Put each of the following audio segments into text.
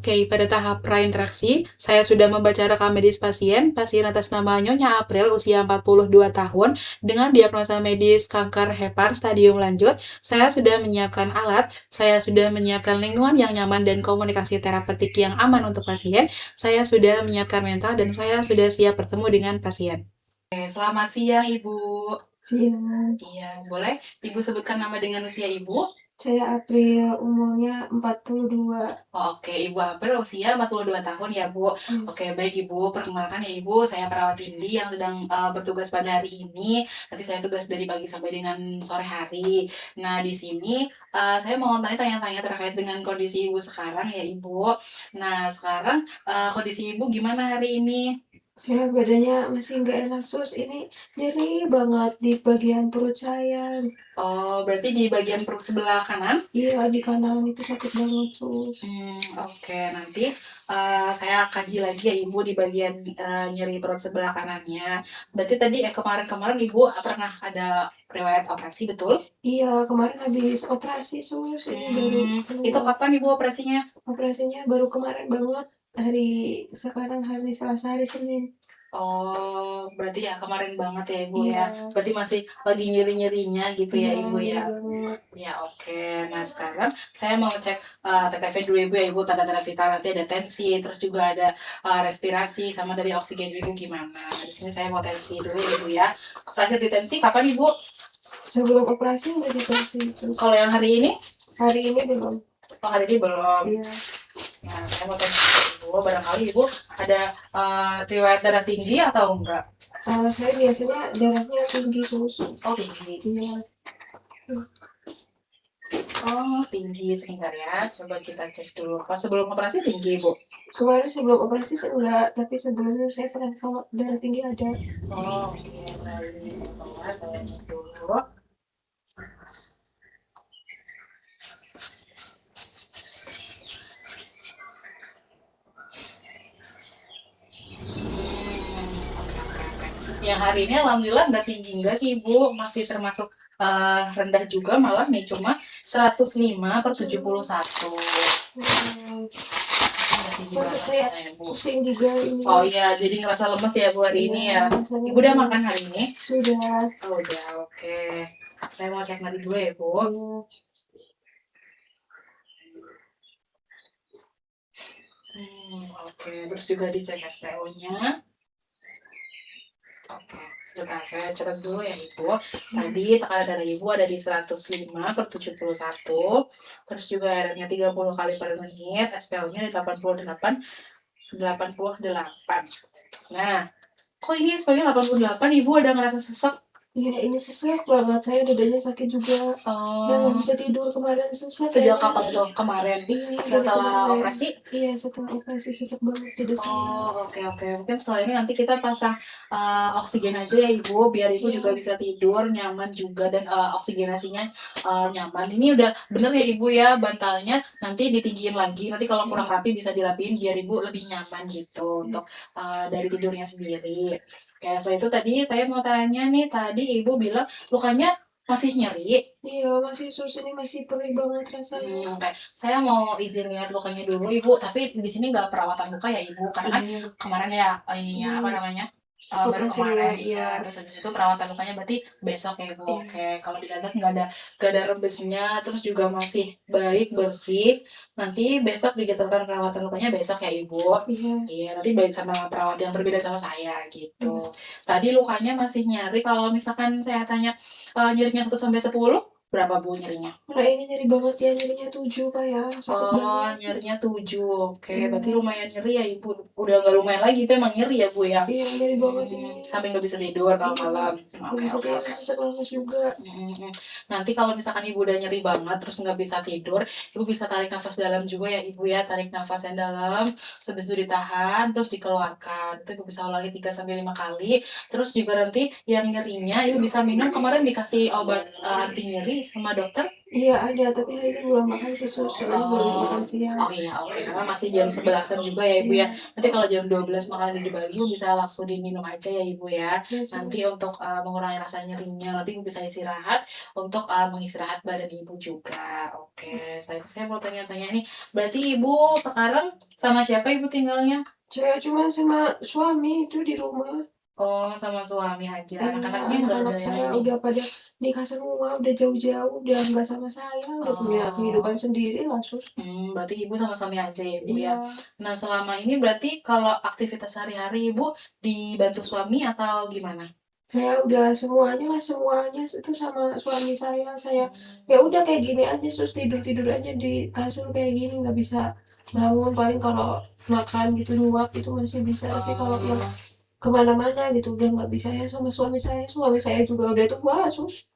Oke, pada tahap prainteraksi, saya sudah membaca rekam medis pasien. Pasien atas nama Nyonya April, usia 42 tahun, dengan diagnosa medis kanker hepar stadium lanjut. Saya sudah menyiapkan alat, saya sudah menyiapkan lingkungan yang nyaman dan komunikasi terapeutik yang aman untuk pasien. Saya sudah menyiapkan mental dan saya sudah siap bertemu dengan pasien. Oke, selamat siang Ibu. Siang, Iya, boleh Ibu sebutkan nama dengan usia Ibu? saya April, umurnya 42. Oke, Ibu April usia 42 tahun ya, Bu. Oke, baik Ibu. Perkenalkan ya Ibu, saya perawat Indi yang sedang bertugas pada hari ini. Nanti saya tugas dari pagi sampai dengan sore hari. Nah, di sini saya mau tanya-tanya terkait dengan kondisi Ibu sekarang ya, Ibu. Nah, sekarang kondisi Ibu gimana hari ini? Saya badannya masih nggak enak, sus. Ini nyeri banget di bagian perut saya. Oh, berarti di bagian perut sebelah kanan? Iya, di kanan itu sakit banget, sus. Oke. Nanti saya kaji lagi ya Ibu di bagian nyeri perut sebelah kanannya. Berarti tadi kemarin-kemarin Ibu pernah ada riwayat operasi, betul? Iya, kemarin habis operasi, sus. Ini baru Itu keluar. kapan Ibu operasinya? Operasinya baru kemarin banget. Sekarang hari Selasa, hari Senin. Oh, berarti ya kemarin banget ya Ibu ya. Iya, Berarti masih lagi nyeri-nyerinya gitu ya iya, Ibu nyeri ya. banget. Ya oke. Nah sekarang saya mau cek TTV dulu Ibu ya Ibu, tanda-tanda vital nanti ada tensi, terus juga ada respirasi sama dari oksigen Ibu gimana. Di sini saya mau tensi dulu ya Ibu ya. Terakhir di tensi kapan Ibu? Sebelum operasi udah dikasih, sus. Kalau yang hari ini? Hari ini belum. Oh hari ini belum. Iya. Nah saya mau tensi Ibu, barangkali Ibu ada riwayat darah tinggi atau enggak? Saya biasanya darahnya tinggi, sus. Oh tinggi. Iya. Oh tinggi, sebentar ya. Coba kita cek dulu. Pas sebelum operasi tinggi Ibu? Kemarin sebelum operasi sih enggak, tapi sebelumnya saya pernah kalau darah tinggi ada. Oh oke, baik. Bentar, saya cek dulu. Yang hari ini alhamdulillah nggak tinggi enggak sih Ibu, masih termasuk rendah juga malah nih, cuma 105 per 71. Nggak tinggi Tapi banget saya ya Bu. pusing juga ini. Oh iya, jadi ngerasa lemes ya Bu hari ini ya. Rasanya Ibu udah makan hari ini? sudah. Oh udah, oke. Saya mau cek nadi dulu ya Bu. Iya. Oke, terus juga dicek SPO-nya. Oke, sebentar saya catat dulu ya Ibu. Tadi tekanan darah Ibu ada di 105 per 71. Terus juga airnya 30 kali per menit, SPO-nya 88. Nah, kok ini SPO-nya 88, Ibu ada ngerasa sesek? Iya, ini sesak banget. Saya dadanya sakit juga. Dan nggak bisa tidur kemarin sesak. Sejak kapan tuh? Kemarin? Ini Setelah kemarin. operasi? Iya, setelah operasi sesak banget dada saya. Oh, oke. Mungkin setelah ini nanti kita pasang oksigen aja ya Ibu, biar Ibu juga bisa tidur nyaman juga dan oksigenasinya nyaman. Ini udah bener ya Ibu ya, bantalnya nanti ditinggiin lagi. Nanti kalau kurang rapi bisa dirapiin biar Ibu lebih nyaman gitu untuk dari tidurnya sendiri. Oke, setelah itu tadi saya mau tanya nih, tadi Ibu bilang lukanya masih nyeri. Iya, masih sus, ini masih perih banget rasanya. Oke. Saya mau izin lihat lukanya dulu Ibu, tapi di sini nggak perawatan luka ya Ibu, karena kan kemarin ya ininya apa namanya baru kemarin ya. Terus habis itu perawatan lukanya berarti besok ya Ibu. Oke. Kalau dilihat nggak ada rembesnya, terus juga masih baik bersih. Nanti besok dijadwalkan perawatan lukanya besok ya Ibu. Iya, nanti baik sama perawat yang berbeda sama saya gitu. Tadi lukanya masih nyeri. Kalau misalkan saya tanya nyerinya 1 sampai 10, berapa Bu nyerinya? Nah, ini nyeri banget ya, nyerinya 7 Pak ya. Sakit banget. Nyerinya 7. Oke, berarti lumayan nyeri ya Ibu. Udah nggak lumayan lagi, itu emang nyeri ya Bu ya? Iya, nyeri banget ini. Sampai nggak bisa tidur kalau malam. Oke. Sesak lemes juga. Nanti kalau misalkan Ibu udah nyeri banget, terus nggak bisa tidur, Ibu bisa tarik nafas dalam juga ya Ibu ya. Tarik nafas yang dalam, habis itu ditahan, terus dikeluarkan. Itu Ibu bisa ulangi 3 sampai 5 kali. Terus juga nanti yang nyerinya Ibu bisa minum, kemarin dikasih obat anti nyeri sama dokter. Iya ada, tapi hari ini belum makan sih Sus, soalnya belum Oh, makan siang. oh iya, oke. Karena masih jam 11-an juga ya Ibu ya. Iya, Nanti kalau jam 12 makanan udah dibagi, Ibu bisa langsung diminum aja ya Ibu ya. iya Nanti Sus. untuk mengurangi rasa nyerinya, nanti Ibu bisa istirahat untuk mengistirahat badan Ibu juga. Oke, setelah itu saya mau tanya-tanya nih, berarti Ibu sekarang sama siapa Ibu tinggalnya? Saya cuma sama suami itu di rumah. Oh, sama suami aja. Iya, Anak-anaknya nggak anak-anak ada yang saya ini. udah pada nikah semua, udah jauh-jauh, udah nggak sama saya, udah punya kehidupan Oh, sendiri lah Sus. berarti Ibu sama suami aja ya Ibu ya. Iya. Nah, selama ini berarti kalau aktivitas sehari-hari Ibu dibantu suami atau gimana? Saya udah semuanya lah, semuanya itu sama suami saya ya Mmm, udah kayak gini aja Sus, tidur-tidur aja di kasur kayak gini, nggak bisa bangun, paling kalau makan gitu nyuap itu masih bisa, tapi kalau yang oh, ke mana-mana gitu udah nggak bisa ya sama suami saya juga udah tua Sus.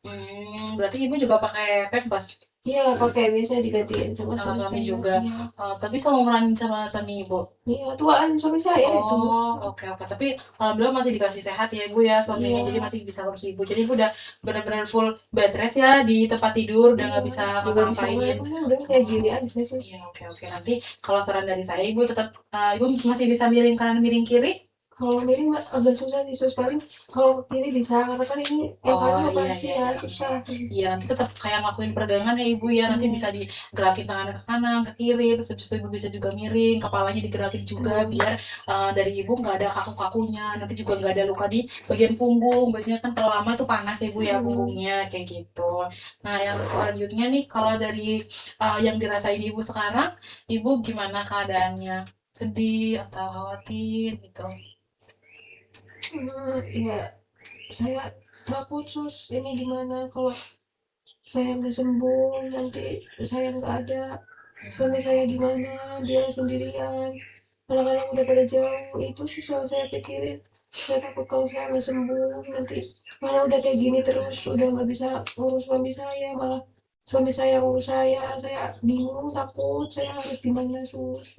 berarti Ibu juga pakai Pampers Iya pakai, biasa digantiin sama sama suami suami saya, juga? iya. Tapi seumuran sama suami Ibu? Iya tuaan suami saya itu. Oh, oke oke. Tapi alhamdulillah masih dikasih sehat ya Ibu ya suaminya, jadi Iya masih bisa ngurus Ibu. Jadi Ibu udah benar-benar full bed rest ya di tempat tidur, udah iya, nggak bisa nggak bisa ngapa-ngapain? kemana-mana udah kayak Oh, gini aja Sus. iya, oke oke. Nanti kalau saran dari saya Ibu tetap, Ibu masih bisa miring kanan miring kiri? Kalau miring mah agak susah sih Sus, paling kalau ke kiri bisa, karena kan ini yang Oh, kanan iya operasi iya ya, iya iya. susah. Iya, nanti tetap kayak ngelakuin peregangan ya Ibu ya, nanti bisa Iya, digerakin tangannya ke kanan, ke kiri, terus habis itu Ibu bisa juga miring, kepalanya digerakin juga mhm, biar, dari Ibu nggak ada kaku-kakunya, nanti juga nggak ada luka di bagian punggung, biasanya kan kalau lama tuh panas ya Ibu ya mhm. punggungnya, kayak gitu. Nah yang selanjutnya nih kalau dari, yang dirasain Ibu sekarang, Ibu gimana keadaannya? Sedih atau khawatir gitu? Iya, saya takut Sus, ini gimana kalau saya nggak sembuh, nanti saya nggak ada, suami saya gimana, dia sendirian, anak-anak udah pada jauh, itu susah saya pikirin. Saya takut kalau saya nggak sembuh, nanti malah udah kayak gini terus, udah nggak bisa ngurus suami saya, malah suami saya ngurus saya bingung, takut, saya harus gimana Sus.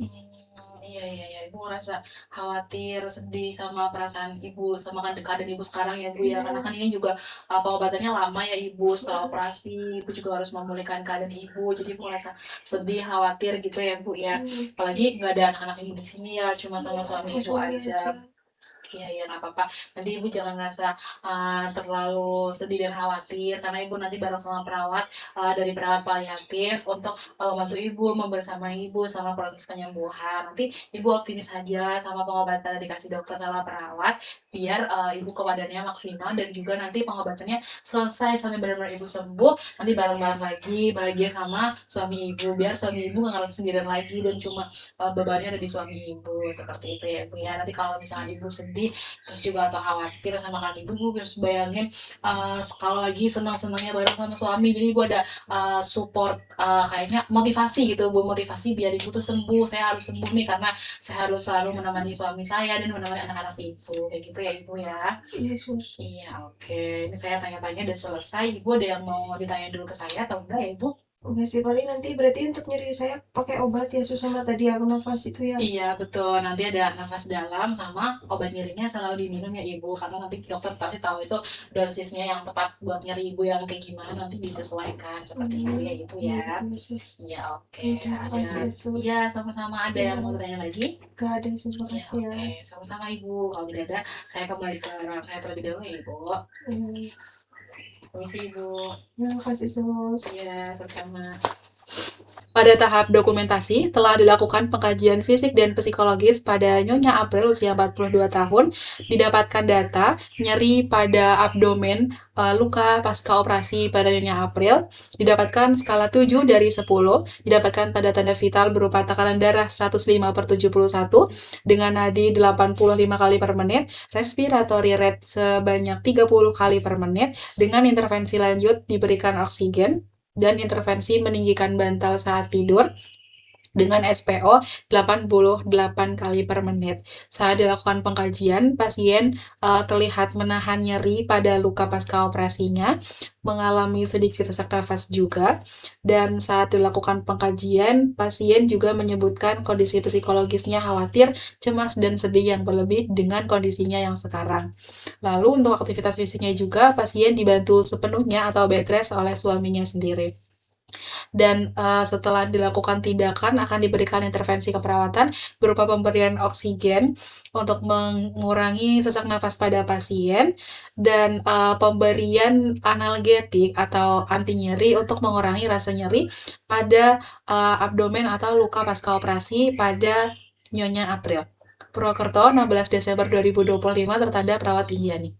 Iya iya iya, Ibu ngerasa khawatir, sedih sama perasaan Ibu, sama kan keadaan Ibu sekarang ya Bu ya, karena Iya, kan ini juga pengobatannya lama ya Ibu, setelah mhm, operasi Ibu juga harus memulihkan keadaan Ibu, jadi Ibu ngerasa sedih, khawatir gitu ya Bu ya. mhm, Apalagi nggak ada anak-anak Ibu di sini ya, cuma sama iya, suami sama Ibu suami aja. aja. Iya iya nggak apa-apa. Nanti Ibu jangan ngerasa terlalu sedih dan khawatir karena Ibu nanti bareng sama perawat dari perawat paliatif untuk membantu Ibu, membersamai Ibu sama proses penyembuhan. Nanti Ibu optimis aja sama pengobatan yang dikasih dokter sama perawat biar Ibu kebadannya maksimal dan juga nanti pengobatannya selesai sampai benar-benar Ibu sembuh. Nanti bareng-bareng lagi bahagia sama suami Ibu biar suami Ibu nggak ngerasa sendirian lagi dan cuma bebannya ada di suami Ibu seperti itu ya Bu ya. Nanti kalau misalnya Ibu sedih terus juga atau khawatir sama kan Ibu, Ibu harus bayangin kalau lagi senang-senangnya bareng sama suami jadi Ibu ada support kayaknya motivasi gitu Bu, motivasi biar Ibu tuh sembuh, saya harus sembuh nih karena saya harus selalu menemani suami saya dan menemani anak-anak Ibu kayak gitu ya Ibu ya. Yesus. Iya oke, ini saya tanya-tanya udah selesai, Ibu ada yang mau ditanya dulu ke saya atau enggak ya Ibu? Enggak sih, paling nanti berarti untuk nyeri saya pakai obat ya Sus, sama tadi yang nafas itu ya? Iya betul, nanti ada nafas dalam sama obat nyerinya selalu diminum ya Ibu, karena nanti dokter pasti tahu itu dosisnya yang tepat buat nyeri Ibu yang kayak gimana nanti disesuaikan seperti itu ya Ibu Iya ya. betul Yesus. Iya oke, Udah, ada makasih Yesus. iya sama-sama ada yang Iya, mau tanya lagi? gak ada Yesus, Iya makasih ya. oke, sama-sama Ibu. Kalau tidak ada, saya kembali ke ruangan saya terlebih dahulu ya Ibu. Iya, Permisi Ibu. ya, makasih Yesus. Iya, sama-sama. Pada tahap dokumentasi, telah dilakukan pengkajian fisik dan psikologis pada Nyonya April usia 42 tahun, didapatkan data nyeri pada abdomen, luka pasca operasi pada Nyonya April, didapatkan skala 7 dari 10, didapatkan tanda-tanda vital berupa tekanan darah 105/71 dengan nadi 85 kali per menit, respiratory rate sebanyak 30 kali per menit, dengan intervensi lanjut diberikan oksigen, dan intervensi meninggikan bantal saat tidur dengan SPO 88 kali per menit. Saat dilakukan pengkajian, pasien terlihat menahan nyeri pada luka pasca operasinya, mengalami sedikit sesak nafas juga, dan saat dilakukan pengkajian, pasien juga menyebutkan kondisi psikologisnya khawatir, cemas, dan sedih yang berlebih dengan kondisinya yang sekarang. Lalu untuk aktivitas fisiknya juga, pasien dibantu sepenuhnya atau bed rest oleh suaminya sendiri. Dan setelah dilakukan tindakan akan diberikan intervensi keperawatan berupa pemberian oksigen untuk mengurangi sesak nafas pada pasien dan pemberian analgetik atau anti nyeri untuk mengurangi rasa nyeri pada abdomen atau luka pasca operasi pada Nyonya April. Purwokerto, 16 Desember 2025, tertanda perawat Indiani.